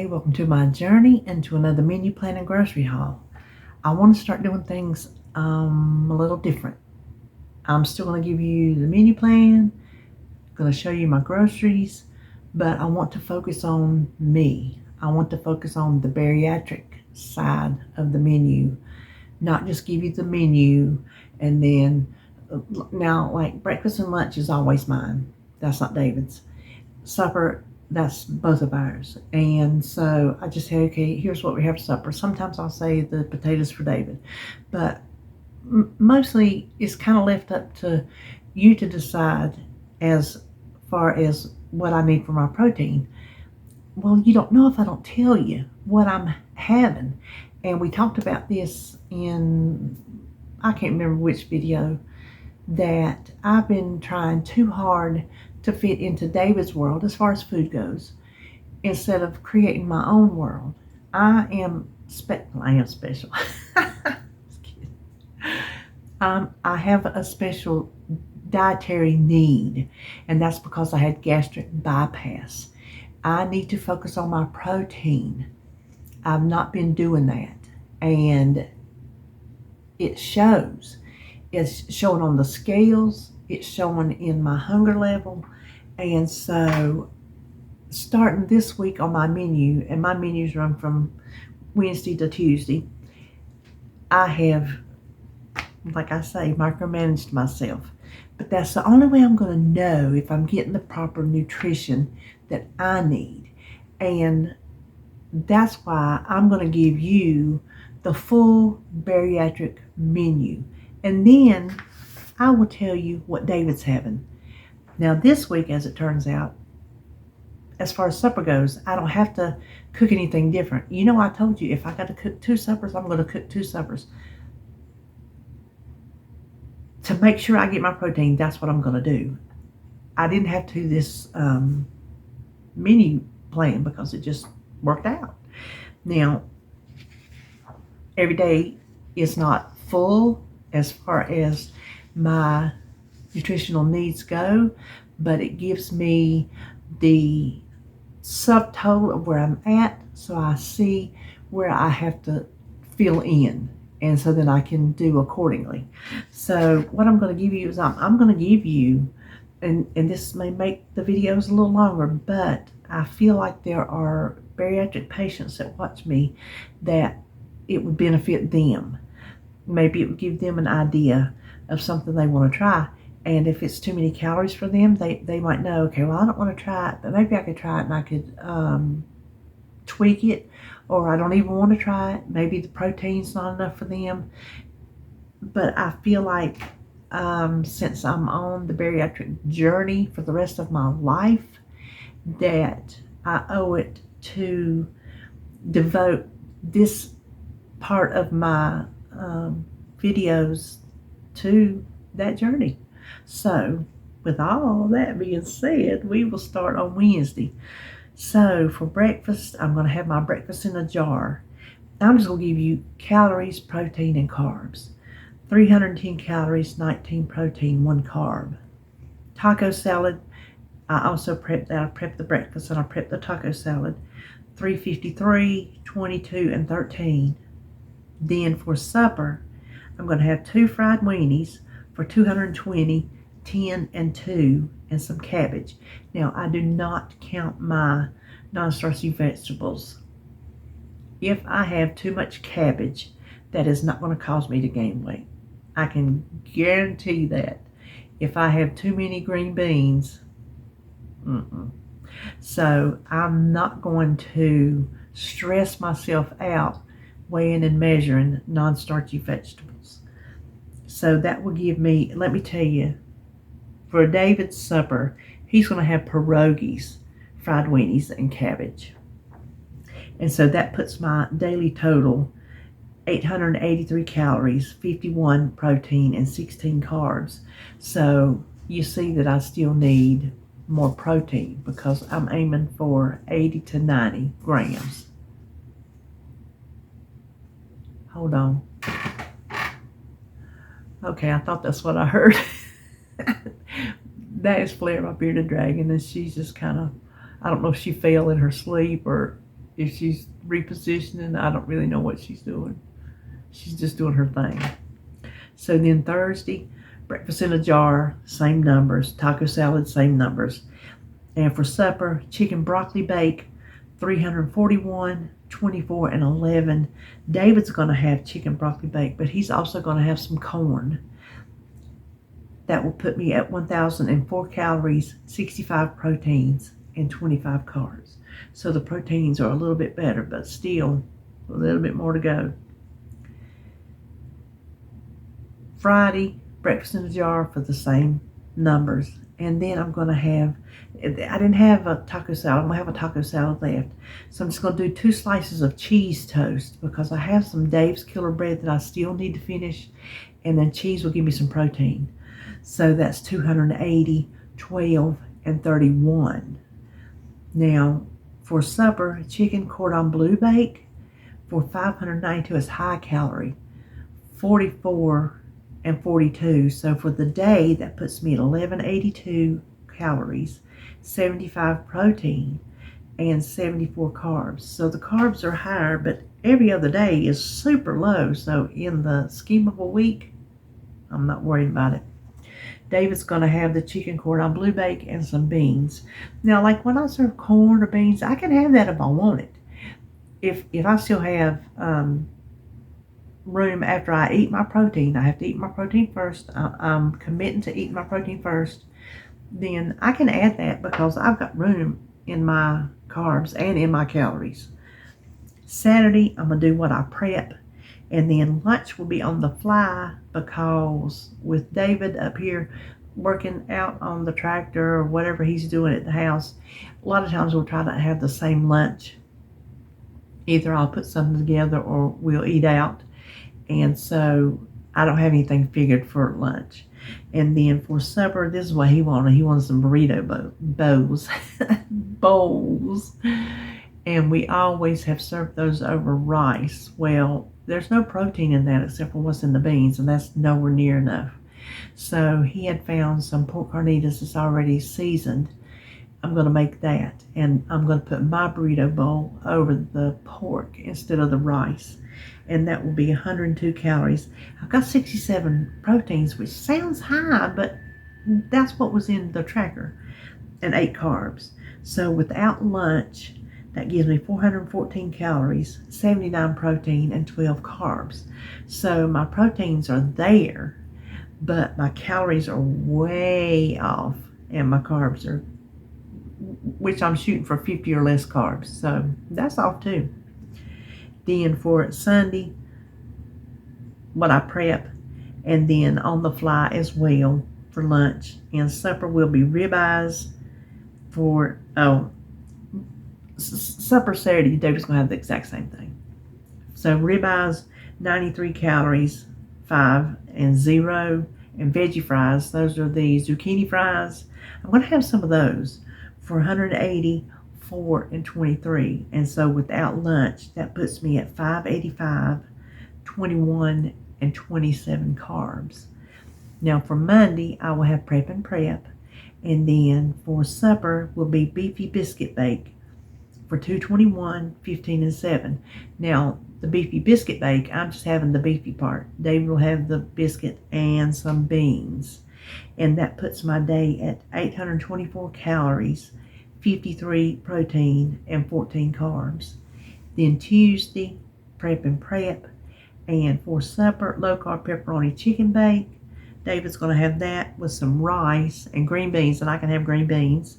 Hey, welcome to my journey and to another menu plan and grocery haul. I want to start doing things a little different. I'm still going to give you the menu plan, going to show you my groceries, but I want to focus on me. I want to focus on the bariatric side of the menu, not just give you the menu and then, now like breakfast and lunch is always mine. That's not David's. Supper, that's both of ours. And so I just say, okay, here's what we have for supper. Sometimes I'll say the potatoes for David, but mostly it's kind of left up to you to decide as far as what I need for my protein. Well, you don't know if I don't tell you what I'm having. And we talked about this in, I can't remember which video, that I've been trying too hard to fit into David's world as far as food goes, instead of creating my own world. I am special. I have a special dietary need, and that's because I had gastric bypass. I need to focus on my protein. I've not been doing that, and it shows. It's showing on the scales, it's showing in my hunger level. And so starting this week on my menu, and my menus run from Wednesday to Tuesday, I have, like I say, micromanaged myself. But that's the only way I'm going to know if I'm getting the proper nutrition that I need. And that's why I'm going to give you the full bariatric menu. And then I will tell you what David's having. Now this week, as it turns out, as far as supper goes, I don't have to cook anything different. You know, I told you if I got to cook 2 suppers, I'm going to cook 2 suppers. To make sure I get my protein, that's what I'm going to do. I didn't have to do this menu plan because it just worked out. Now, every day is not full as far as my nutritional needs go, but it gives me the subtotal of where I'm at, so I see where I have to fill in, and so then I can do accordingly. So what I'm going to give you is I'm going to give you, and this may make the videos a little longer, but I feel like there are bariatric patients that watch me that it would benefit them. Maybe it would give them an idea of something they want to try. And if it's too many calories for them, they might know, okay, well, I don't want to try it, but maybe I could try it and I could tweak it, or I don't even want to try it. Maybe the protein's not enough for them. But I feel like since I'm on the bariatric journey for the rest of my life, that I owe it to devote this part of my videos to that journey. So with all that being said, we will start on Wednesday. So for breakfast, I'm going to have my breakfast in a jar. I'm just going to give you calories, protein, and carbs. 310 calories, 19 protein, 1 carb. Taco salad, I also prep that. I prep the breakfast and I prep the taco salad. 353, 22, and 13. Then for supper, I'm going to have 2 fried weenies for 220, 10 and 2, and some cabbage. Now, I do not count my non-starchy vegetables. If I have too much cabbage, that is not going to cause me to gain weight. I can guarantee that. If I have too many green beans, So I'm not going to stress myself out weighing and measuring non-starchy vegetables. So that will give me, let me tell you, for David's supper, he's going to have pierogies, fried weenies, and cabbage. And so that puts my daily total 883 calories, 51 protein, and 16 carbs. So you see that I still need more protein because I'm aiming for 80 to 90 grams. Hold on. Okay, I thought that's what I heard. That is Flair, my bearded dragon, and she's just kind of, I don't know if she fell in her sleep or If she's repositioning, I don't really know what she's doing. She's just doing her thing. So then Thursday, breakfast in a jar, same numbers. Taco salad, same numbers. And for supper, chicken broccoli bake, 341, 24, and 11. David's going to have chicken broccoli bake, but he's also going to have some corn. That will put me at 1,004 calories, 65 proteins, and 25 carbs. So the proteins are a little bit better, but still a little bit more to go. Friday, breakfast in a jar for the same numbers. And then I'm going to have, I didn't have a taco salad. I'm going to have a taco salad left. So I'm just going to do 2 slices of cheese toast because I have some Dave's Killer Bread that I still need to finish. And then cheese will give me some protein. So that's 280, 12, and 31. Now, for supper, chicken cordon bleu bake for 592 is high calorie, 44 and 42. So for the day, that puts me at 1182 calories, 75 protein, and 74 carbs. So the carbs are higher, but every other day is super low. So in the scheme of a week, I'm not worried about it. David's going to have the chicken cordon bleu bake and some beans. Now, like when I serve corn or beans, I can have that if I want it. If I still have room after I eat my protein, I have to eat my protein first. I'm committing to eating my protein first. Then I can add that because I've got room in my carbs and in my calories. Saturday, I'm going to do what I prep. And then lunch will be on the fly because with David up here working out on the tractor or whatever he's doing at the house, a lot of times we'll try to have the same lunch. Either I'll put something together or we'll eat out. And so I don't have anything figured for lunch. And then for supper, this is what he wanted. He wanted some burrito bowls. Bowls. And we always have served those over rice. Well, there's no protein in that except for what's in the beans, and that's nowhere near enough. So he had found some pork carnitas that's already seasoned. I'm going to make that, and I'm going to put my burrito bowl over the pork instead of the rice, and that will be 102 calories. I've got 67 proteins, which sounds high, but that's what was in the tracker, and 8 carbs. So without lunch, that gives me 414 calories, 79 protein, and 12 carbs. So my proteins are there, but my calories are way off, and my carbs are, which I'm shooting for 50 or less carbs. So that's off too. Then for Sunday, what I prep, and then on the fly as well for lunch. And supper will be ribeyes for, supper Saturday, David's going to have the exact same thing. So ribeyes, 93 calories, 5 and 0. And veggie fries, those are the zucchini fries. I'm going to have some of those for 180, 4, and 23. And so without lunch, that puts me at 585, 21, and 27 carbs. Now for Monday, I will have prep and prep. And then for supper will be beefy biscuit bake for 221, 15, and 7. Now, the beefy biscuit bake, I'm just having the beefy part. David will have the biscuit and some beans. And that puts my day at 824 calories, 53 protein, and 14 carbs. Then Tuesday, prep and prep. And for supper, low-carb pepperoni chicken bake. David's going to have that with some rice and green beans, and I can have green beans.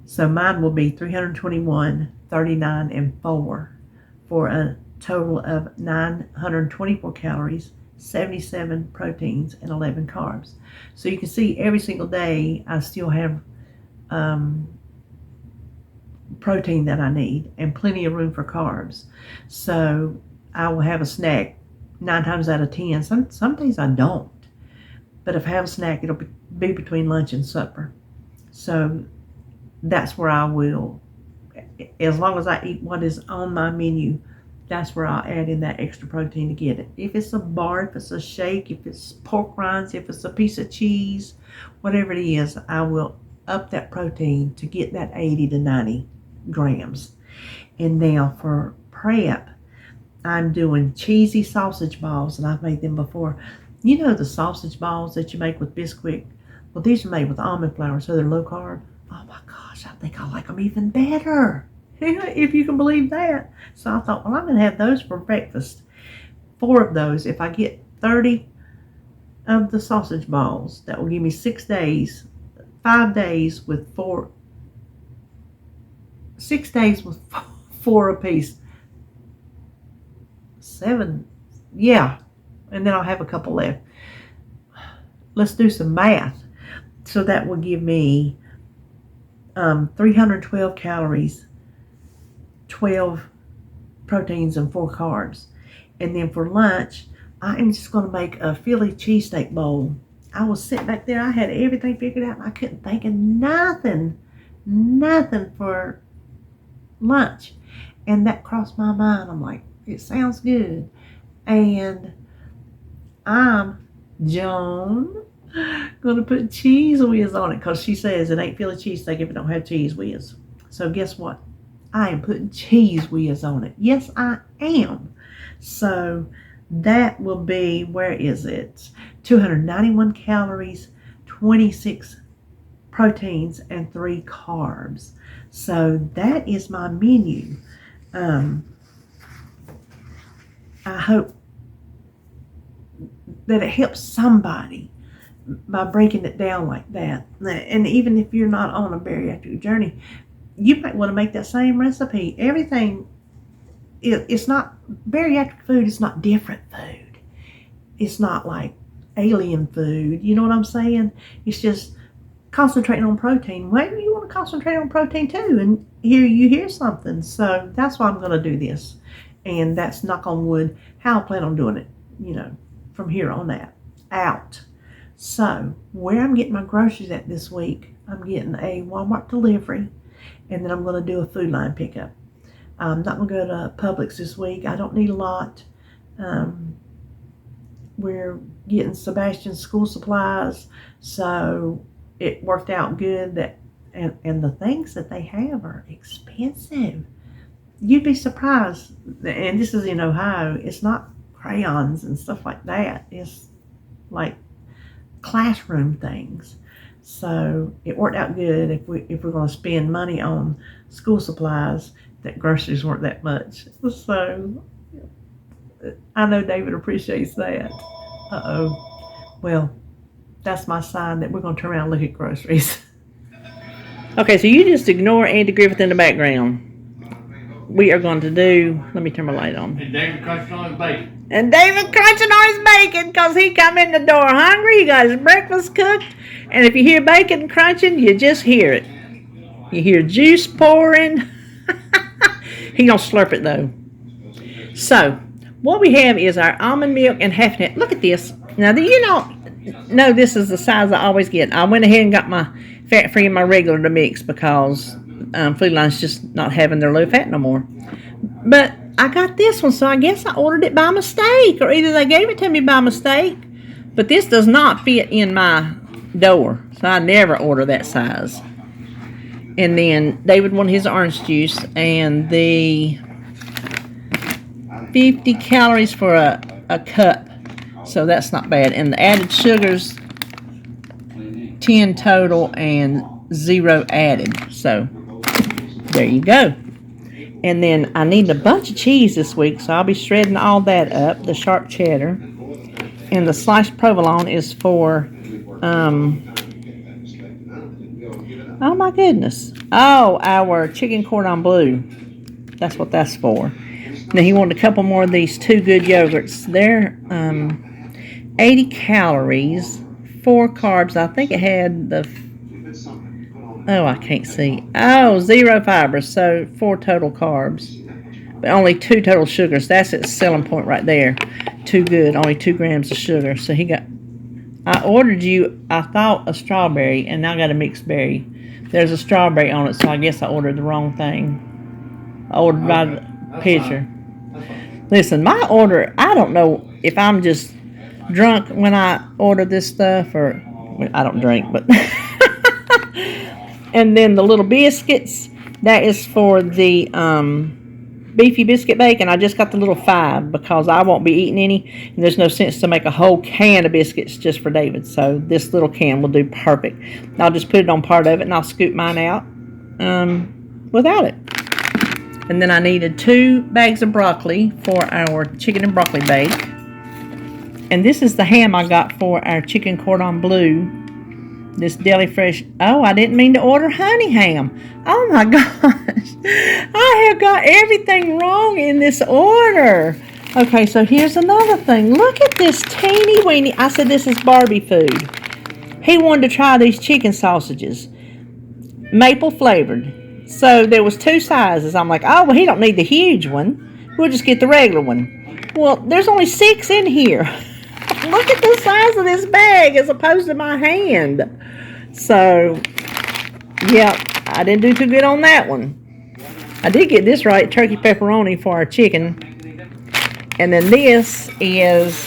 So mine will be 321, 39, and 4 for a total of 924 calories, 77 proteins, and 11 carbs. So you can see every single day I still have protein that I need and plenty of room for carbs. So I will have a snack 9 times out of 10. Some days I don't. But if I have a snack, it'll be between lunch and supper. So that's where I will, as long as I eat what is on my menu, that's where I'll add in that extra protein to get it. If it's a bar, if it's a shake, if it's pork rinds, if it's a piece of cheese, whatever it is, I will up that protein to get that 80 to 90 grams. And now for prep, I'm doing cheesy sausage balls, and I've made them before. You know the sausage balls that you make with Bisquick? Well, these are made with almond flour, so they're low carb. Oh my gosh, I think I like them even better, if you can believe that. So I thought, well, I'm going to have those for breakfast. 4 of those. If I get 30 of the sausage balls, that will give me 6 days, 5 days with 4, 6 days with 4 apiece. 7, yeah, and then I'll have a couple left. Let's do some math. So that will give me 312 calories, 12 proteins, and 4 carbs. And then for lunch, I am just going to make a Philly cheesesteak bowl. I was sitting back there, I had everything figured out, and I couldn't think of nothing for lunch. And that crossed my mind. I'm like, it sounds good. And I'm, Joan, gonna put cheese whiz on it, because she says it ain't Philly cheesesteak if it don't have cheese whiz. So guess what? I am putting cheese whiz on it. Yes, I am. So that will be, where is it? 291 calories, 26 proteins, and 3 carbs. So that is my menu. I hope that it helps somebody by breaking it down like that. And even if you're not on a bariatric journey, you might want to make that same recipe. Everything, it's not, bariatric food is not different food. It's not like alien food. You know what I'm saying? It's just concentrating on protein. Maybe you want to concentrate on protein too, and here you hear something. So that's why I'm going to do this. And that's, knock on wood, how I plan on doing it, from here on out. So where I'm getting my groceries at this week, I'm getting a Walmart delivery, and then I'm going to do a Food Line pickup. I'm not going to go to Publix this week. I don't need a lot. We're getting Sebastian's school supplies, so it worked out good that, and the things that they have are expensive. You'd be surprised, and this is in Ohio, it's not crayons and stuff like that. It's like classroom things. So it worked out good. If we're going to spend money on school supplies, that groceries weren't that much. So I know David appreciates that. Well, that's my sign that we're going to turn around and look at groceries. Okay, so you just ignore Andy Griffith in the background. We are going to do, let me turn my light on. And David crunching on his bacon. And David crunching on his bacon, because he come in the door hungry. He got his breakfast cooked. And if you hear bacon crunching, you just hear it. You hear juice pouring. He gonna slurp it though. So, what we have is our almond milk and half net. Look at this. Now, do you know this is the size I always get. I went ahead and got my fat-free and my regular to mix, because Food Line's just not having their low fat no more. But I got this one, so I guess I ordered it by mistake, or either they gave it to me by mistake. But this does not fit in my door, so I never order that size. And then David wanted his orange juice, and the 50 calories for a cup, so that's not bad. And the added sugars, 10 total and 0 added. So there you go. And then I need a bunch of cheese this week, so I'll be shredding all that up, the sharp cheddar. And the sliced provolone is for, oh my goodness. Oh, our chicken cordon bleu. That's what that's for. Now he wanted a couple more of these Too Good yogurts. They're 80 calories, 4 carbs. I think it had the, oh, I can't see. Oh, 0 fibers, so 4 total carbs. But only 2 total sugars. That's its selling point right there. Too Good, only 2 grams of sugar. So he got, I ordered you, I thought a strawberry, and now I got a mixed berry. There's a strawberry on it, so I guess I ordered the wrong thing. I ordered by the picture. Listen, my order, I don't know if I'm just drunk when I order this stuff, or, well, I don't drink, but. And then the little biscuits, That is for the beefy biscuit bake, and I just got the little 5 because I won't be eating any, and there's no sense to make a whole can of biscuits just for David. So this little can will do perfect. I'll just put it on part of it, and I'll scoop mine out without it. And then I needed 2 bags of broccoli for our chicken and broccoli bake. And this is the ham I got for our chicken cordon bleu. This deli fresh. Oh, I didn't mean to order honey ham. Oh my gosh. I have got everything wrong in this order. Okay, so here's another thing. Look at this teeny weeny. I said this is Barbie food. He wanted to try these chicken sausages. Maple flavored. So there was 2 sizes. I'm like, oh, well, he don't need the huge one. We'll just get the regular one. Well, there's only 6 in here. Look at the size of this bag as opposed to my hand. So, yeah, I didn't do too good on that one. I did get this right, turkey pepperoni for our chicken. And then this is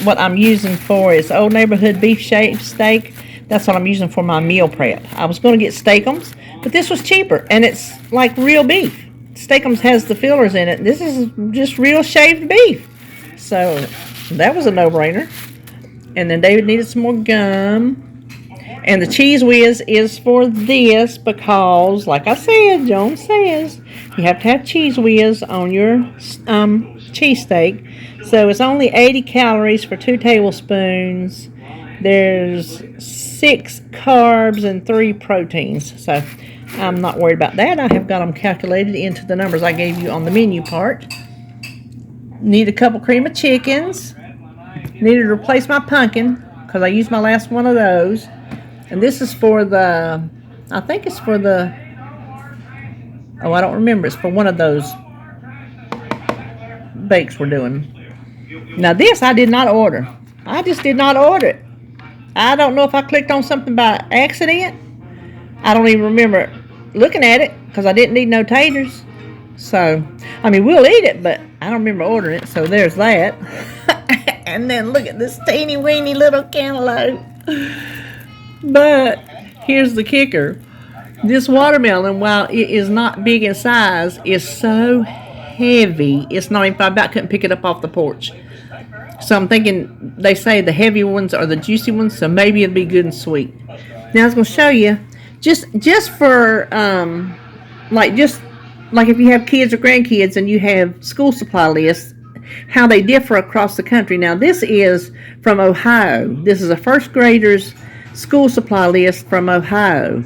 what I'm using for is Old Neighborhood beef shaved steak. That's what I'm using for my meal prep. I was going to get Steakums, but this was cheaper, and it's like real beef. Steakums has the fillers in it. This is just real shaved beef. So that was a no-brainer. And then David needed some more gum. And the Cheese Whiz is for this because, like I said, Joan says, you have to have Cheese Whiz on your cheesesteak. So it's only 80 calories for 2 tablespoons. There's 6 carbs and 3 proteins. So I'm not worried about that. I have got them calculated into the numbers I gave you on the menu part. Need a couple cream of chickens. Needed to replace my pumpkin because I used my last one of those. And this is for the, I think it's for the, oh, I don't remember. It's for one of those bakes we're doing. Now this I did not order. I just did not order it. I don't know if I clicked on something by accident. I don't even remember looking at it because I didn't need no taters. So, I mean, we'll eat it, but I don't remember ordering it. So there's that. And then look at this teeny weeny little cantaloupe. But here's the kicker. This watermelon, while it is not big in size, is so heavy. It's not even, I about couldn't pick it up off the porch. So I'm thinking, they say the heavy ones are the juicy ones, so maybe it'll be good and sweet. Now I was going to show you, just for, like if you have kids or grandkids and you have school supply lists, how they differ across the country. Now this is from Ohio. This is a first grader's school supply list from Ohio.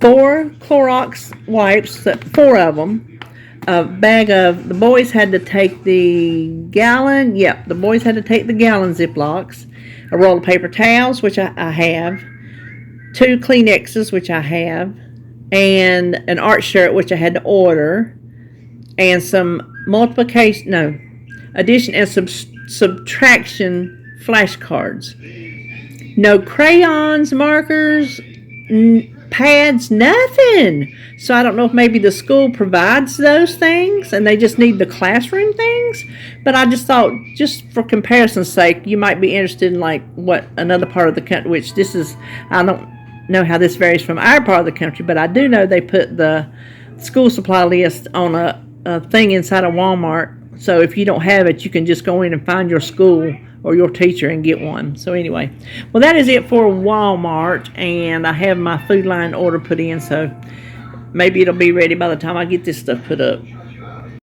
4 Clorox wipes, 4 of them. A bag of, the boys had to take the gallon, the boys had to take the gallon Ziplocs, a roll of paper towels, which I have, 2 Kleenexes, which I have, and an art shirt, which I had to order, and some addition and subtraction flashcards. No crayons, markers, pads, nothing. So I don't know if maybe the school provides those things and they just need the classroom things. But I just thought, just for comparison's sake, you might be interested in like what another part of the country, which this is, I don't know how this varies from our part of the country, but I do know they put the school supply list on a thing inside of Walmart. So if you don't have it, you can just go in and find your school or your teacher and get one. So anyway, well, that is it for Walmart, and I have my Food Line order put in, so maybe it'll be ready by the time I get this stuff put up.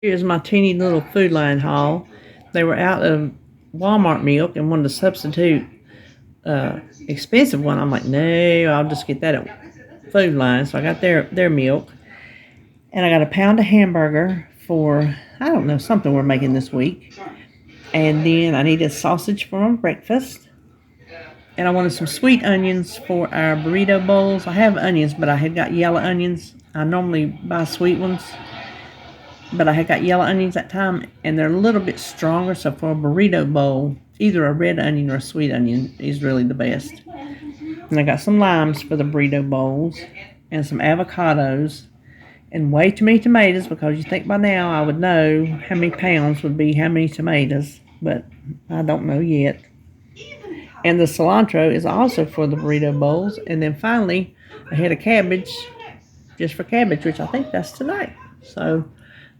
Here's my teeny little Food Line haul. They were out of Walmart milk and wanted to substitute expensive one. I'm like, no, I'll just get that at Food Line. So I got their milk, and I got a pound of hamburger for, I don't know, something we're making this week. And then I needed sausage for my breakfast. And I wanted some sweet onions for our burrito bowls. I have onions, but I had got yellow onions. I normally buy sweet ones, but I had got yellow onions that time, and they're a little bit stronger. So for a burrito bowl, either a red onion or a sweet onion is really the best. And I got some limes for the burrito bowls, and some avocados, and way too many tomatoes, because you think by now I would know how many pounds would be how many tomatoes, but I don't know yet. And the cilantro is also for the burrito bowls. And then finally, I had a cabbage just for cabbage, which I think that's tonight. So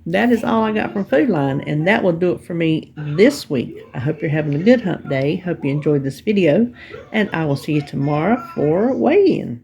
that is all I got from Food Line, and that will do it for me this week. I hope you're having a good hump day. Hope you enjoyed this video, and I will see you tomorrow for weigh-in.